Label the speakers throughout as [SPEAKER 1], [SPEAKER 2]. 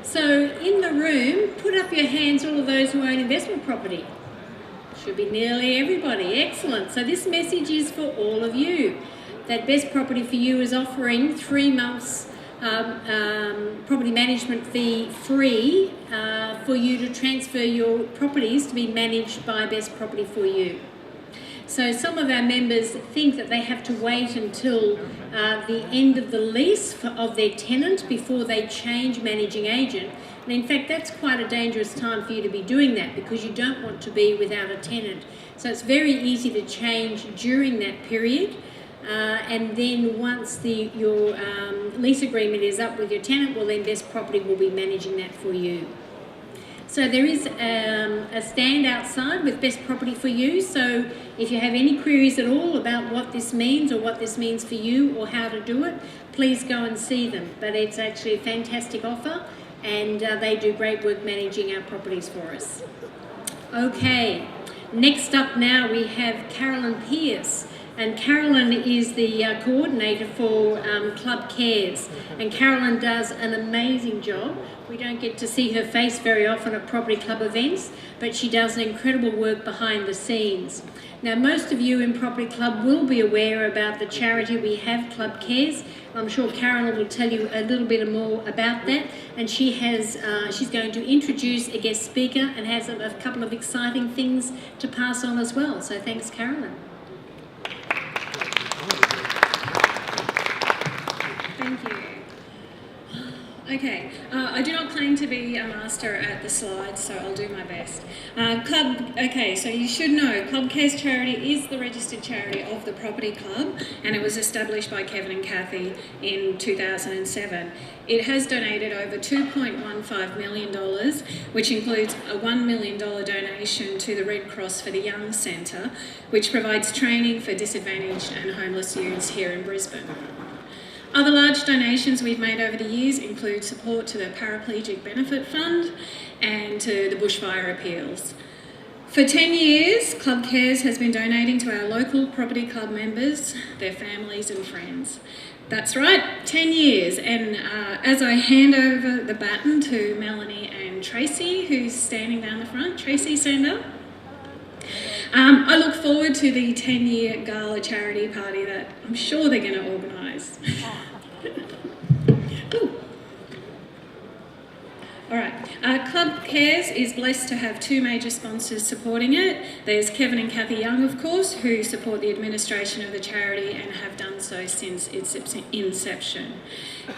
[SPEAKER 1] So in the room, put up your hands, all of those who own investment property. Should be nearly everybody. Excellent. So this message is for all of you. That Best Property for You is offering 3 months property management fee free for you to transfer your properties to be managed by Best Property for You. So some of our members think that they have to wait until the end of the lease of their tenant before they change managing agent. And in fact, that's quite a dangerous time for you to be doing that, because you don't want to be without a tenant. So it's very easy to change during that period. And then once your lease agreement is up with your tenant, well then Best Property will be managing that for you. So there is a stand outside with Best Property for You. So if you have any queries at all about what this means or what this means for you or how to do it, please go and see them. But it's actually a fantastic offer, and they do great work managing our properties for us. Okay, next up now we have Carolyn Pierce. And Carolyn is the coordinator for ClubCares. And Carolyn does an amazing job. We don't get to see her face very often at property club events, but she does incredible work behind the scenes. Now, most of you in Property Club will be aware about the charity we have, ClubCares. I'm sure Carolyn will tell you a little bit more about that. And she's going to introduce a guest speaker and has a couple of exciting things to pass on as well. So thanks, Carolyn.
[SPEAKER 2] Thank you. Okay, I do not claim to be a master at the slides, so I'll do my best. So you should know ClubCares charity is the registered charity of the Property Club, and it was established by Kevin and Kathy in 2007. It has donated over $2.15 million, which includes a $1 million donation to the Red Cross for the Young Centre, which provides training for disadvantaged and homeless youths here in Brisbane. Other large donations we've made over the years include support to the Paraplegic Benefit Fund and to the bushfire appeals. For 10 years, ClubCares has been donating to our local property club members, their families and friends. That's right, 10 years. And as I hand over the baton to Melanie and Tracy, who's standing down the front, Tracy, stand up. I look forward to the 10-year gala charity party that I'm sure they're going to organise. All right, ClubCares is blessed to have 2 major sponsors supporting it. There's Kevin and Kathy Young, of course, who support the administration of the charity and have done so since its inception.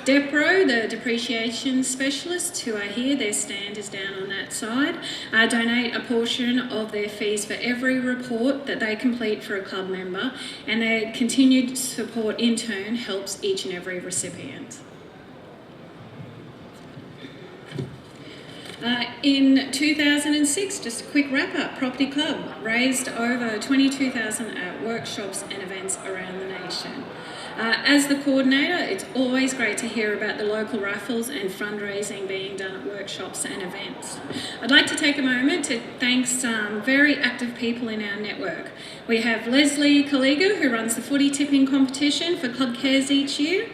[SPEAKER 2] Depro, the depreciation specialists who are here, their stand is down on that side, donate a portion of their fees for every report that they complete for a club member, and their continued support in turn helps each and every recipient. In 2006, just a quick wrap up, Property Club raised over $22,000 at workshops and events around the nation. As the coordinator, it's always great to hear about the local raffles and fundraising being done at workshops and events. I'd like to take a moment to thank some very active people in our network. We have Leslie Collega, who runs the footy tipping competition for ClubCares each year.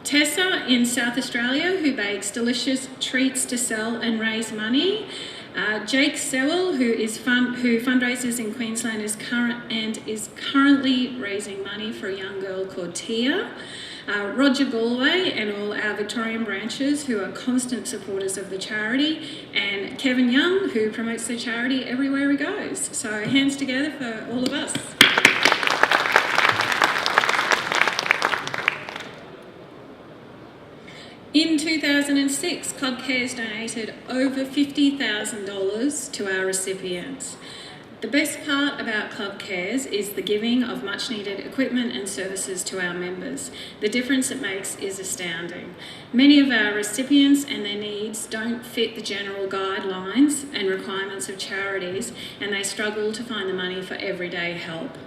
[SPEAKER 2] Tessa in South Australia, who bakes delicious treats to sell and raise money. Jake Sewell, who fundraises in Queensland is currently raising money for a young girl called Tia. Roger Galway and all our Victorian branches, who are constant supporters of the charity, and Kevin Young, who promotes the charity everywhere he goes. So hands together for all of us. In 2006, ClubCares donated over $50,000 to our recipients. The best part about ClubCares is the giving of much needed equipment and services to our members. The difference it makes is astounding. Many of our recipients and their needs don't fit the general guidelines and requirements of charities, and they struggle to find the money for everyday help.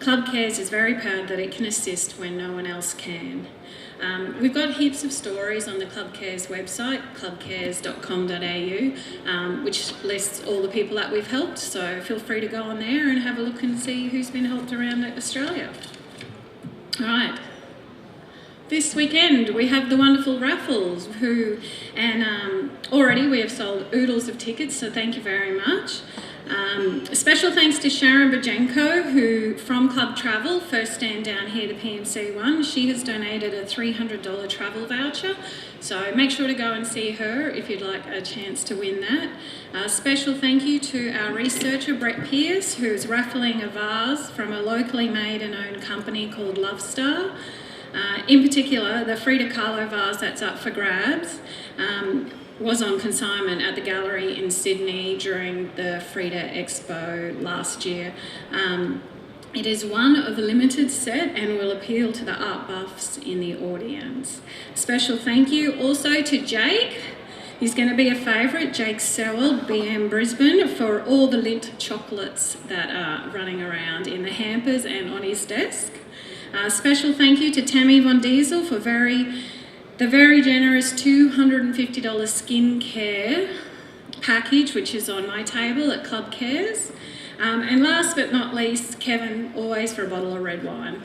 [SPEAKER 2] ClubCares is very proud that it can assist when no one else can. We've got heaps of stories on the ClubCares website, clubcares.com.au, which lists all the people that we've helped, so feel free to go on there and have a look and see who's been helped around Australia. All right. this weekend we have the wonderful raffles already we have sold oodles of tickets, so thank you very much. Special thanks to Sharon Bajenko, who from Club Travel, first stand down here, the PMC one. She has donated a $300 travel voucher, so make sure to go and see her if you'd like a chance to win that. Special thank you to our researcher Brett Pierce, who is raffling a vase from a locally made and owned company called Love Star. In particular, the Frida Kahlo vase that's up for grabs was on consignment at the gallery in Sydney during the Frida Expo last year. It is one of a limited set and will appeal to the art buffs in the audience. Special thank you also to Jake. He's going to be a favourite, Jake Sewell, BM Brisbane, for all the Lindt chocolates that are running around in the hampers and on his desk. Special thank you to Tammy Von Diesel for the very generous $250 skincare package, which is on my table at ClubCares. And last but not least, Kevin, always for a bottle of red wine.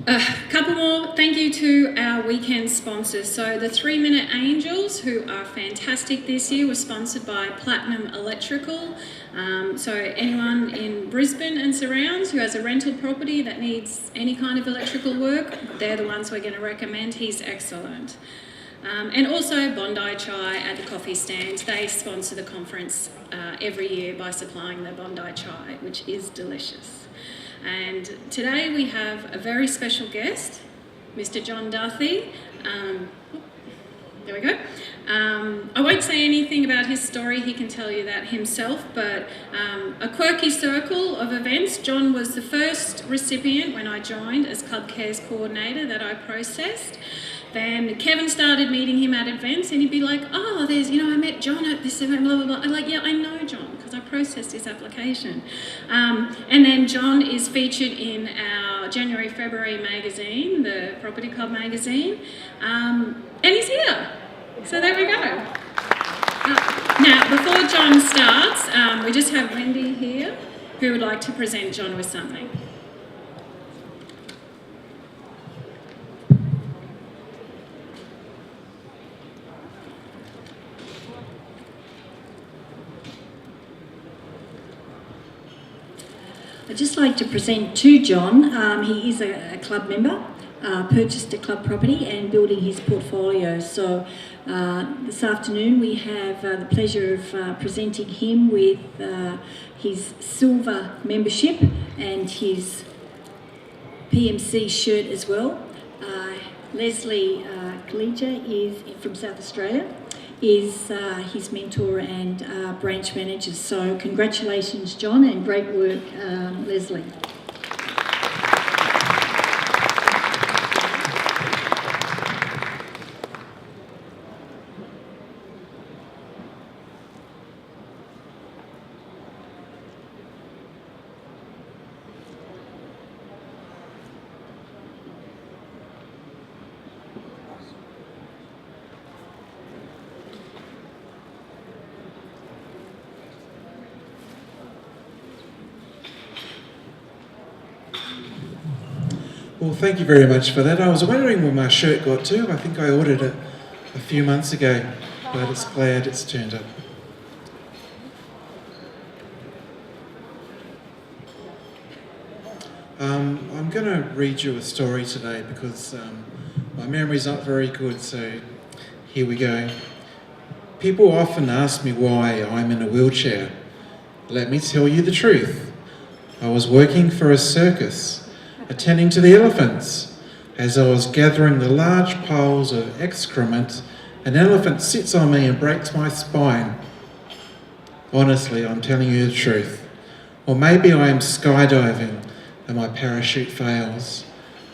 [SPEAKER 2] A couple more thank you to our weekend sponsors. So the 3 Minute Angels, who are fantastic this year, were sponsored by Platinum Electrical. So anyone in Brisbane and surrounds who has a rental property that needs any kind of electrical work, they're the ones we're going to recommend. He's excellent. And also Bondi Chai at the coffee stand. They sponsor the conference every year by supplying the Bondi Chai, which is delicious. And today we have a very special guest, Mr. John Duthie. There we go. I won't say anything about his story, he can tell you that himself, but a quirky circle of events. John was the first recipient when I joined as ClubCares coordinator that I processed. Then Kevin started meeting him at events and he'd be like, oh, I met John at this event, blah, blah, blah. I'm like, yeah, I know John because I processed his application. And then John is featured in our January-February magazine, the Property Club magazine, and he's here. So there we go. Now, before John starts, we just have Wendy here who would like to present John with something.
[SPEAKER 3] I'd just like to present to John. He is a club member, purchased a club property and building his portfolio. So this afternoon we have the pleasure of presenting him with his silver membership and his PMC shirt as well. Leslie Gleger is from South Australia, is his mentor and branch manager. So congratulations, John, and great work, Leslie.
[SPEAKER 4] Well, thank you very much for that. I was wondering where my shirt got to. I think I ordered it a few months ago, but it's glad it's turned up. I'm going to read you a story today because my memory's not very good, so here we go. People often ask me why I'm in a wheelchair. Let me tell you the truth. I was working for a circus, attending to the elephants. As I was gathering the large piles of excrement, an elephant sits on me and breaks my spine. Honestly, I'm telling you the truth. Or maybe I am skydiving and my parachute fails,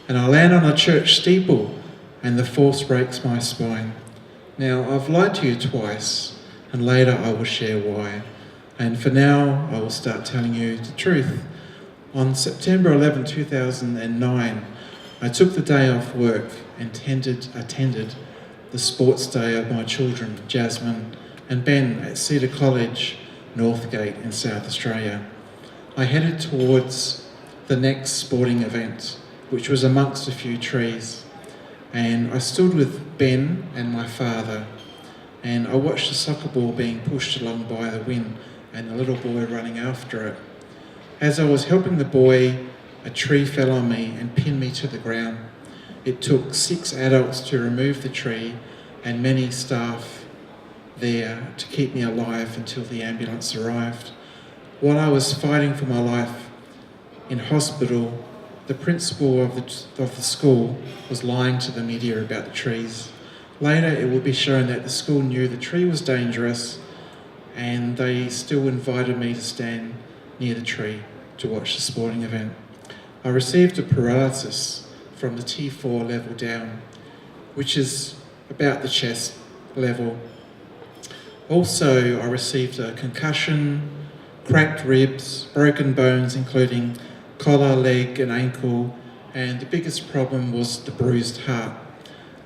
[SPEAKER 4] and I land on a church steeple and the force breaks my spine. Now, I've lied to you twice, and later I will share why. And for now, I will start telling you the truth. On September 11, 2009, I took the day off work and attended the sports day of my children, Jasmine and Ben, at Cedar College, Northgate in South Australia. I headed towards the next sporting event, which was amongst a few trees. And I stood with Ben and my father, and I watched the soccer ball being pushed along by the wind and the little boy running after it. As I was helping the boy, a tree fell on me and pinned me to the ground. It took 6 adults to remove the tree and many staff there to keep me alive until the ambulance arrived. While I was fighting for my life in hospital, the principal of the school was lying to the media about the trees. Later, it will be shown that the school knew the tree was dangerous, and they still invited me to stand near the tree to watch the sporting event. I received a paralysis from the T4 level down, which is about the chest level. Also, I received a concussion, cracked ribs, broken bones, including collar, leg and ankle, and the biggest problem was the bruised heart.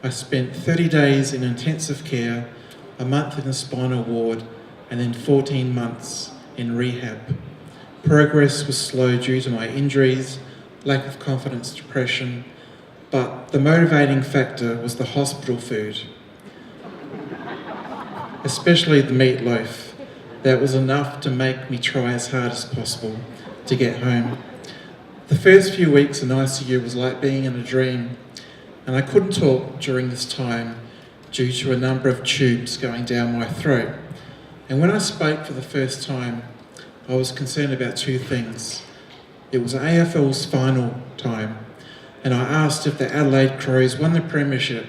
[SPEAKER 4] I spent 30 days in intensive care, a month in the spinal ward, and then 14 months in rehab. Progress was slow due to my injuries, lack of confidence, depression, but the motivating factor was the hospital food, especially the meatloaf. That was enough to make me try as hard as possible to get home. The first few weeks in ICU was like being in a dream, and I couldn't talk during this time due to a number of tubes going down my throat. And when I spoke for the first time, I was concerned about 2 things. It was AFL's final time, and I asked if the Adelaide Crows won the premiership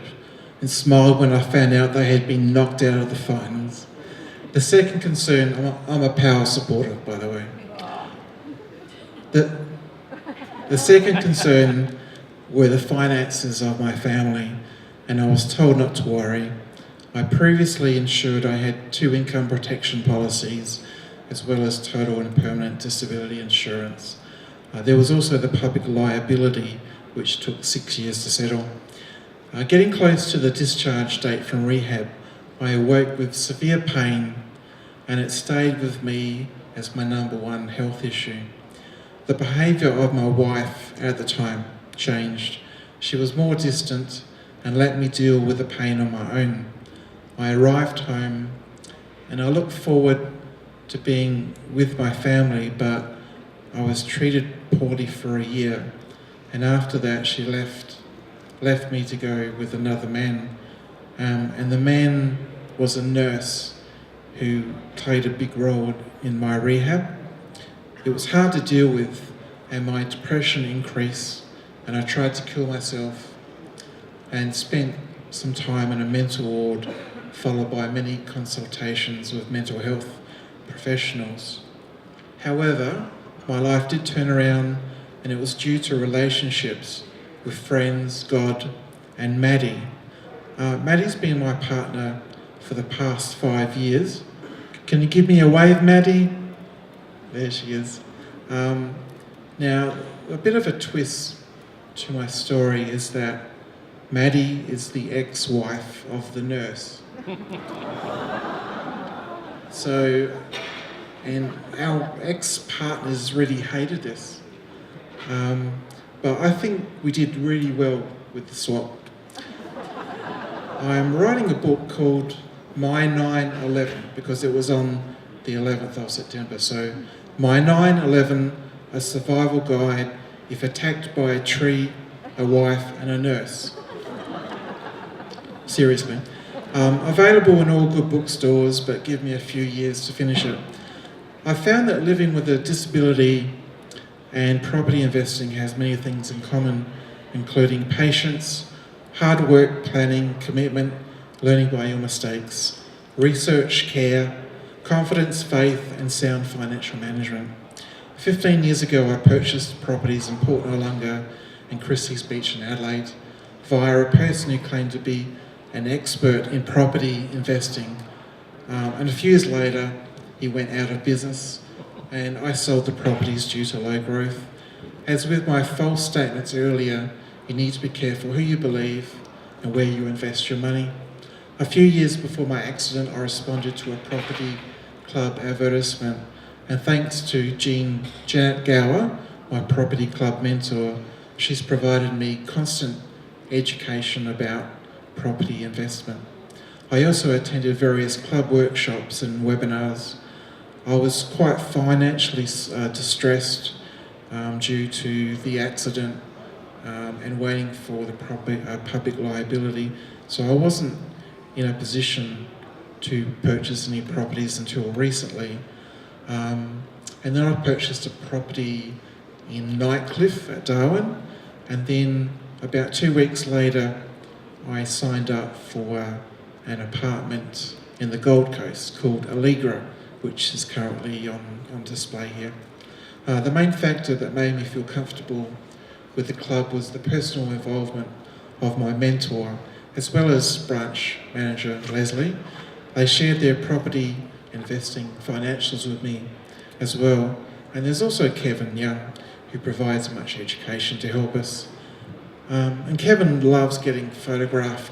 [SPEAKER 4] and smiled when I found out they had been knocked out of the finals. The second concern, I'm a Power supporter, by the way. The second concern were the finances of my family, and I was told not to worry. I previously ensured I had 2 income protection policies, as well as total and permanent disability insurance. There was also the public liability, which took 6 years to settle. Getting close to the discharge date from rehab, I awoke with severe pain, and it stayed with me as my number 1 health issue. The behaviour of my wife at the time changed. She was more distant and let me deal with the pain on my own. I arrived home and I looked forward to being with my family, but I was treated poorly for a year, and after that she left me to go with another man, and the man was a nurse who played a big role in my rehab. It was hard to deal with, and my depression increased, and I tried to kill myself and spent some time in a mental ward, followed by many consultations with mental health professionals. However, my life did turn around, and it was due to relationships with friends, God, and Maddie. Maddie's been my partner for the past 5 years. Can you give me a wave, Maddie? There she is. Now, a bit of a twist to my story is that Maddie is the ex-wife of the nurse. And our ex-partners really hated this. But I think we did really well with the swap. I'm writing a book called My 9/11 because it was on the 11th of September. So My 9/11, a survival guide if attacked by a tree, a wife and a nurse. Seriously. Available in all good bookstores, but give me a few years to finish it. I found that living with a disability and property investing has many things in common, including patience, hard work, planning, commitment, learning by your mistakes, research, care, confidence, faith, and sound financial management. 15 years ago, I purchased properties in Port Noarlunga and Christie's Beach in Adelaide via a person who claimed to be an expert in property investing. And a few years later, he went out of business and I sold the properties due to low growth. As with my false statements earlier, you need to be careful who you believe and where you invest your money. A few years before my accident, I responded to a property club advertisement, and thanks to Janet Gower, my property club mentor, she's provided me constant education about property investment. I also attended various club workshops and webinars. I was quite financially distressed due to the accident and waiting for the public liability. So I wasn't in a position to purchase any properties until recently. And then I purchased a property in Nightcliff at Darwin, and then about 2 weeks later I signed up for an apartment in the Gold Coast called Allegra, which is currently on display here. The main factor that made me feel comfortable with the club was the personal involvement of my mentor, as well as branch manager Leslie. They shared their property investing financials with me as well. And there's also Kevin Young, who provides much education to help us. And Kevin loves getting photographed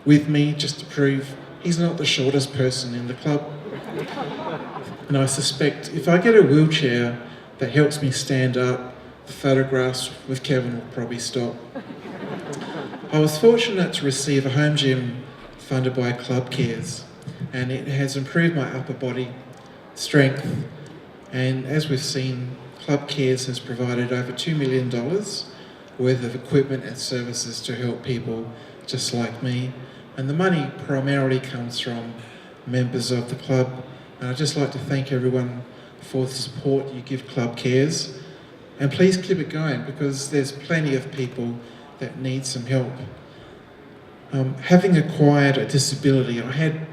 [SPEAKER 4] with me just to prove he's not the shortest person in the club. And I suspect if I get a wheelchair that helps me stand up, the photographs with Kevin will probably stop. I was fortunate to receive a home gym funded by ClubCares, and it has improved my upper body strength. And as we've seen, ClubCares has provided over $2 million worth of equipment and services to help people just like me. And the money primarily comes from members of the club. And I'd just like to thank everyone for the support you give ClubCares. And please keep it going, because there's plenty of people that need some help. Having acquired a disability, I had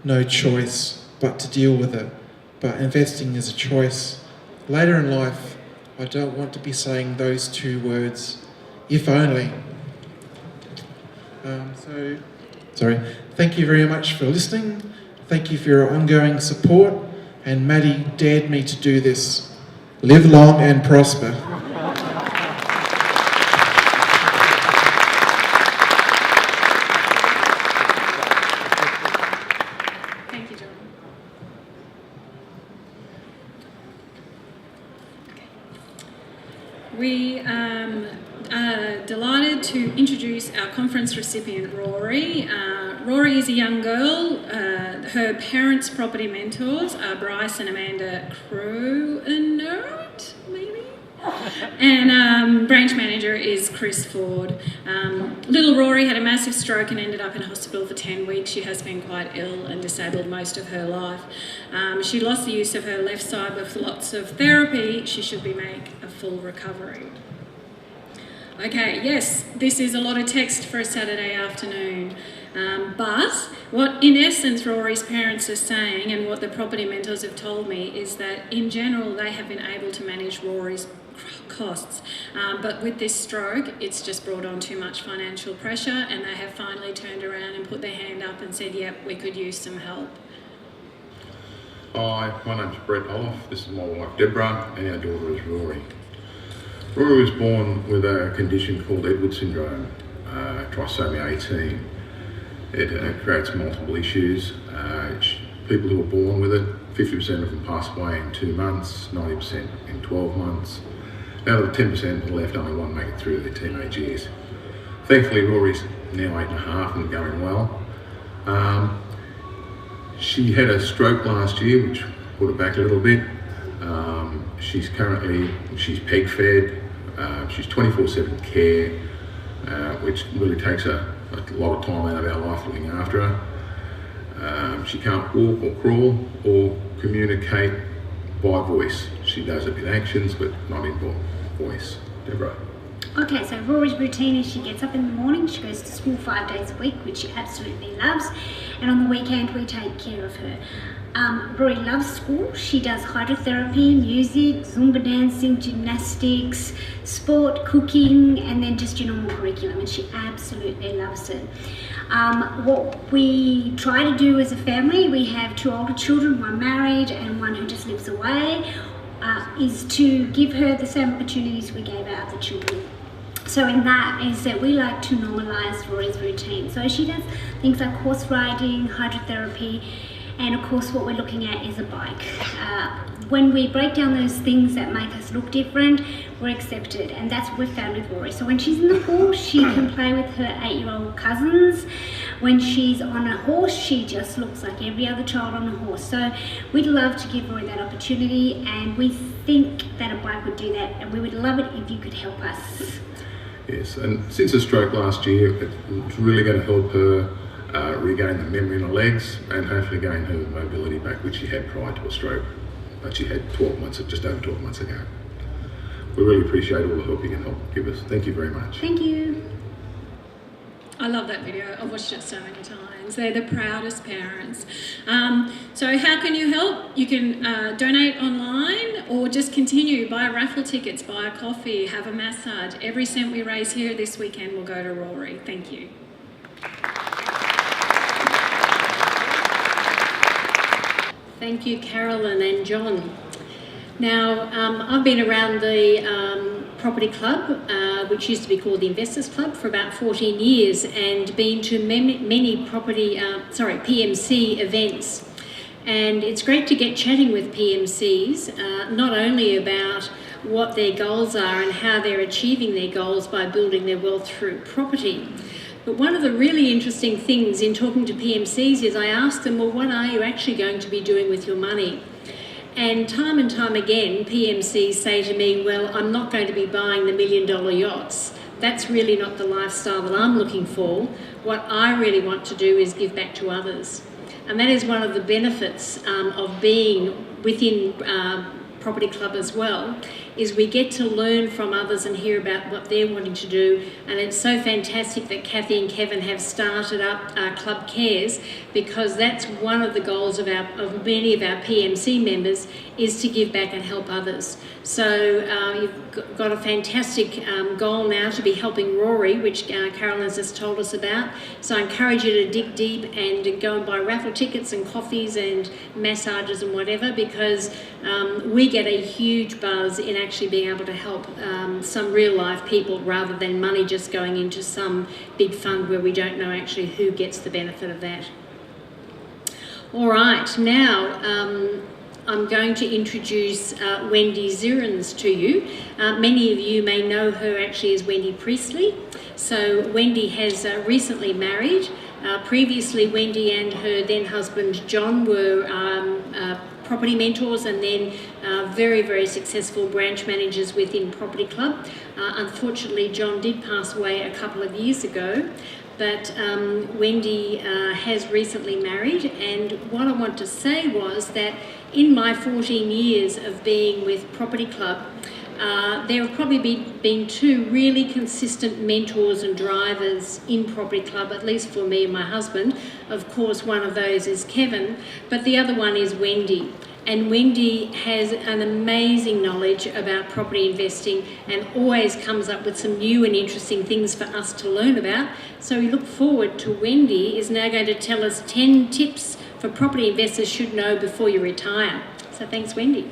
[SPEAKER 4] no choice but to deal with it. But investing is a choice. Later in life, I don't want to be saying those two words, if only. Thank you very much for listening. Thank you for your ongoing support. And Maddie dared me to do this. Live long and prosper.
[SPEAKER 2] Thank you, John. We are delighted to introduce our conference recipient, Rory. Rory is a young girl. Her parents' property mentors are Bryce and Amanda Crownert, maybe? And branch manager is Chris Ford. Little Rory had a massive stroke and ended up in hospital for 10 weeks. She has been quite ill and disabled most of her life. She lost the use of her left side with lots of therapy. She should make a full recovery. Okay, yes, this is a lot of text for a Saturday afternoon. But what, in essence, Rory's parents are saying, and what the property mentors have told me, is that in general they have been able to manage Rory's costs. But with this stroke, it's just brought on too much financial pressure, and they have finally turned around and put their hand up and said, yep, we could use some help.
[SPEAKER 5] Hi, my name's Brett Olaf. This is my wife Deborah, and our daughter is Rory. Rory was born with a condition called Edwards syndrome, trisomy 18. It creates multiple issues. People who are born with it, 50% of them pass away in 2 months, 90% in 12 months. Out of the 10% that are left, only one make it through their teenage years. Thankfully, Rory's now 8.5 and going well. She had a stroke last year, which put her back a little bit. She's peg fed. She's 24/7 care, which really takes a lot of time out of our life looking after her. She can't walk or crawl or communicate by voice. She does it in actions, but not in voice. Deborah.
[SPEAKER 6] Okay, so Rory's routine is she gets up in the morning, she goes to school 5 days a week, which she absolutely loves, and on the weekend we take care of her. Rory loves school. She does hydrotherapy, music, Zumba dancing, gymnastics, sport, cooking, and then just your normal curriculum, and she absolutely loves it. What we try to do as a family, we have 2 older children, one married and one who just lives away, is to give her the same opportunities we gave our other children. So in that is that we like to normalise Rory's routine. So she does things like horse riding, hydrotherapy, And of course what we're looking at is a bike. When we break down those things that make us look different, we're accepted, and that's what we've found with Rory. So when she's in the pool, she can play with her 8-year-old cousins. When she's on a horse, she just looks like every other child on a horse. So we'd love to give Rory that opportunity, and we think that a bike would do that, and we would love it if you could help us.
[SPEAKER 5] Yes, and since her stroke last year, it's really going to help her regain the memory in her legs and hopefully gain her mobility back, which she had prior to a stroke, but she had just over 12 months ago. We really appreciate all the help you can give us. Thank you very much.
[SPEAKER 6] Thank you.
[SPEAKER 2] I love that video. I've watched it so many times. They're the proudest parents. So how can you help? You can donate online or just continue, buy raffle tickets, buy a coffee, have a massage. Every cent we raise here this weekend will go to Rory. Thank you.
[SPEAKER 1] Thank you, Carolyn and John. Now, I've been around the property club, which used to be called the Investors Club, for about 14 years, and been to many PMC events. And it's great to get chatting with PMCs, not only about what their goals are and how they're achieving their goals by building their wealth through property. But one of the really interesting things in talking to PMCs is I ask them, well, what are you actually going to be doing with your money? And time again, PMCs say to me, well, I'm not going to be buying the $1 million yachts. That's really not the lifestyle that I'm looking for. What I really want to do is give back to others. And that is one of the benefits of being within Property Club as well, is we get to learn from others and hear about what they're wanting to do. And it's so fantastic that Kathy and Kevin have started up ClubCares, because that's one of the goals of many of our PMC members, is to give back and help others. So you've got a fantastic goal now to be helping Rory, which Carolyn has just told us about. So I encourage you to dig deep and go and buy raffle tickets and coffees and massages and whatever, because we get a huge buzz in actually being able to help some real life people, rather than money just going into some big fund where we don't know actually who gets the benefit of that. All right, now I'm going to introduce Wendy Zirins to you. Many of you may know her actually as Wendy Priestley. So Wendy has recently married. Previously, Wendy and her then husband John were property mentors, and then very, very successful branch managers within Property Club. Unfortunately, John did pass away a couple of years ago, but Wendy has recently married, and what I want to say was that in my 14 years of being with Property Club, there have probably been two really consistent mentors and drivers in Property Club, at least for me and my husband. Of course, one of those is Kevin, but the other one is Wendy. And Wendy has an amazing knowledge about property investing and always comes up with some new and interesting things for us to learn about. So we look forward to Wendy is now going to tell us 10 tips for property investors should know before you retire. So thanks, Wendy.